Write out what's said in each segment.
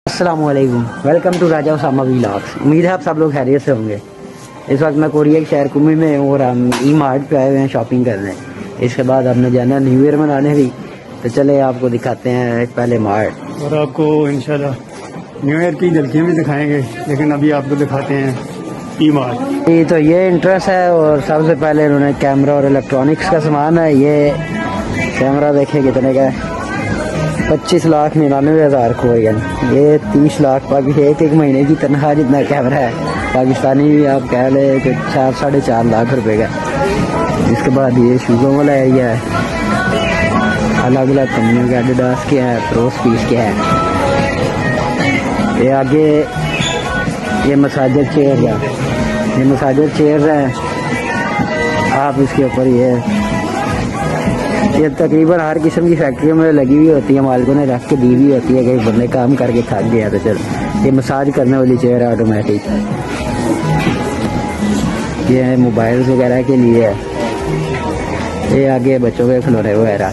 अस्सलामुअलैकुम, welcome to Raja Usama vlogs. उम्मीद है आप सब लोग खैरियत से होंगे। इस वक्त मैं कोरिया के शहर कुमी में हूँ और हम ई मार्ट पे आए हुए हैं शॉपिंग करने। इसके बाद हमने जाना न्यू ईयर मनाने भी, तो चले आपको दिखाते हैं पहले मार्ट और आपको इंशाल्लाह न्यू ईयर की झलकियाँ भी दिखाएंगे, लेकिन अभी आपको दिखाते हैं ई मार्ट। तो ये इंटरेस्ट है और सबसे पहले इन्होंने कैमरा और इलेक्ट्रॉनिक्स का सामान है। ये कैमरा देखे कितने का है, 25,99,000 को है। ये 30 लाख पाकि एक महीने की तनख्वाह जितना कैमरा है पाकिस्तानी भी आप कह लें कि 4-4.5 लाख रुपए का। इसके बाद ये शूज़ों वाला एरिया है, अलग अलग कंपनियों के एडिडास के हैं, प्रोस पीस के हैं। ये आगे ये मसाजर चेयर है, ये मसाजर चेयर हैं। आप इसके ऊपर ये तकरीबन हर किस्म की फैक्ट्रियों में लगी हुई होती है, मालिकों ने रख के दी हुई होती है। कहीं बंदे काम करके थक गया तो चल ये मसाज करने वाली चेयर है ऑटोमेटिक। ये है मोबाइल्स वगैरह के लिए है। ये आगे बच्चों के खिलौने वगैरह,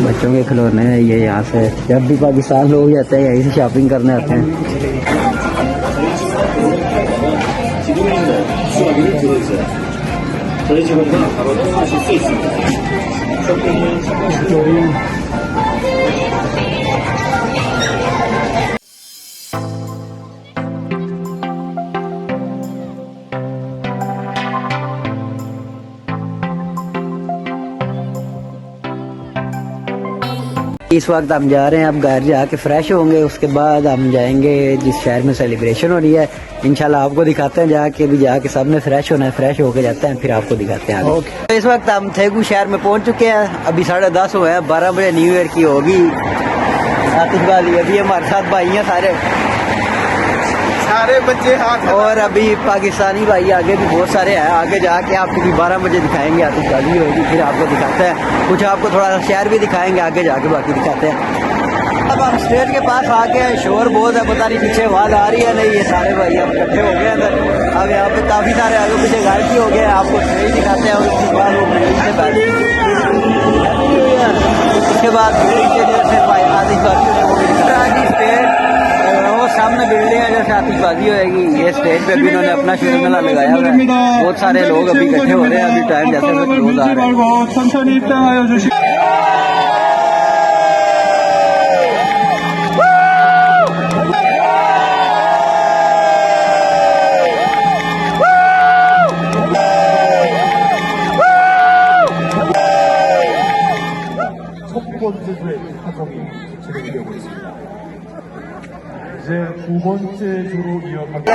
बच्चों के खिलौने हैं। ये यहाँ से जब भी पाकिस्तान लोग जाते हैं यहीं से शॉपिंग करने आते हैं। 저희 직원과 바로 통화하실 수 있습니다. 쇼핑은 참고하시고 इस वक्त हम जा रहे हैं, अब घर जाके फ्रेश होंगे। उसके बाद हम जाएंगे जिस शहर में सेलिब्रेशन हो रही है, इंशाल्लाह आपको दिखाते हैं। जाके भी जाके सब ने फ्रेश होना है, फ्रेश होके जाते हैं, फिर आपको दिखाते हैं आगे। तो इस वक्त हम थेगू शहर में पहुंच चुके हैं। अभी 10:30 हुए हैं, 12 बजे न्यू ईयर की होगी आतिशबाजी। अभी हमारे साथ भाई हैं सारे बच्चे हाथ, और अभी पाकिस्तानी भाई आगे भी बहुत सारे हैं। आगे जाके आपको भी 12 बजे दिखाएंगे, आतिशबाजी होगी, फिर आपको दिखाते हैं कुछ, आपको थोड़ा सा शहर भी दिखाएंगे, आगे जाके बाकी दिखाते हैं। अब हम स्टेज के पास आ गए, शोर बहुत है, पता नहीं पीछे आवाज आ रही है नहीं। ये सारे भाई अब इकट्ठे हो गए अंदर। अब यहाँ पे काफी सारे आगे पीछे गायकी हो गए। आपको स्टेज दिखाते हैं और उसके बाद वो से पहले उसके बाद सामने बिल्डिंग है जैसे आतिशबाजी होएगी। ये स्टेज पे भी इन्होंने अपना शुरू लगाया हुआ है। बहुत सारे लोग अभी इकट्ठे हो रहे हैं। अभी टाइम जैसे क्लोज आ रहा है। 첫 번째 파송이 진행되고 있습니다. 이제 두 번째 주로 이어갑니다.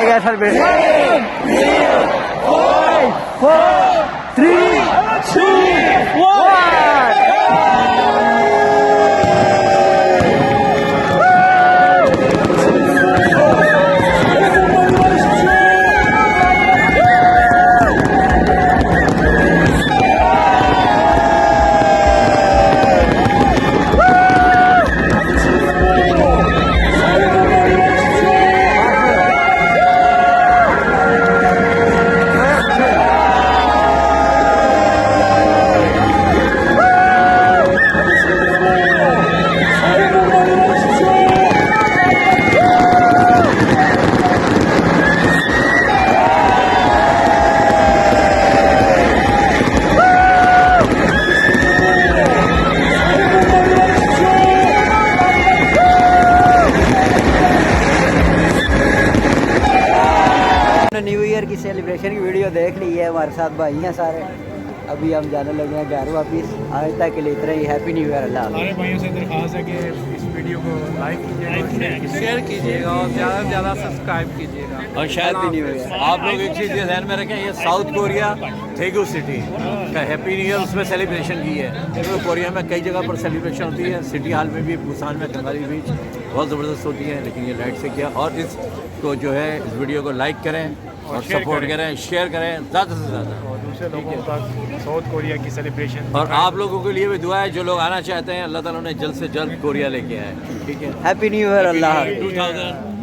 5, 4, 3, 2, 1. न्यू ईयर की सेलिब्रेशन की वीडियो देख ली है, हमारे साथ भाई हैं सारे। अभी हम जाने लगे हैं घर वापिस। आज तक के लिए इतना ही। Happy new year. अल्लाह। सारे भाइयों से दरख्वास्त है कि इस वीडियो को लाइक कीजिएगा, शेयर कीजिएगा और ज़्यादा से ज़्यादा सब्सक्राइब कीजिएगा। और शायद भी नहीं हुआ। आप लोग एक चीज़ ये ध्यान में रखें, ये साउथ कोरिया थेगू सिटी का हैप्पी न्यू ईयर उसमें सेलिब्रेशन की है। क्योंकि कोरिया में कई जगह पर सेलिब्रेशन होती है, सिटी हॉल में भी, बुसान में, कंगाली बीच बहुत ज़बरदस्त होती है, लेकिन ये लाइट से किया। और इसको जो है इस वीडियो को लाइक करें और सपोर्ट करें, शेयर करें ज़्यादा से ज़्यादा, और दूसरे लोगों तक साउथ कोरिया की सेलिब्रेशन। और आप लोगों के लिए भी दुआ है, जो लोग आना चाहते हैं अल्लाह ताला उन्हें जल्द से जल्द कोरिया लेके आए। ठीक है, हैप्पी न्यू ईयर। अल्लाह। 2000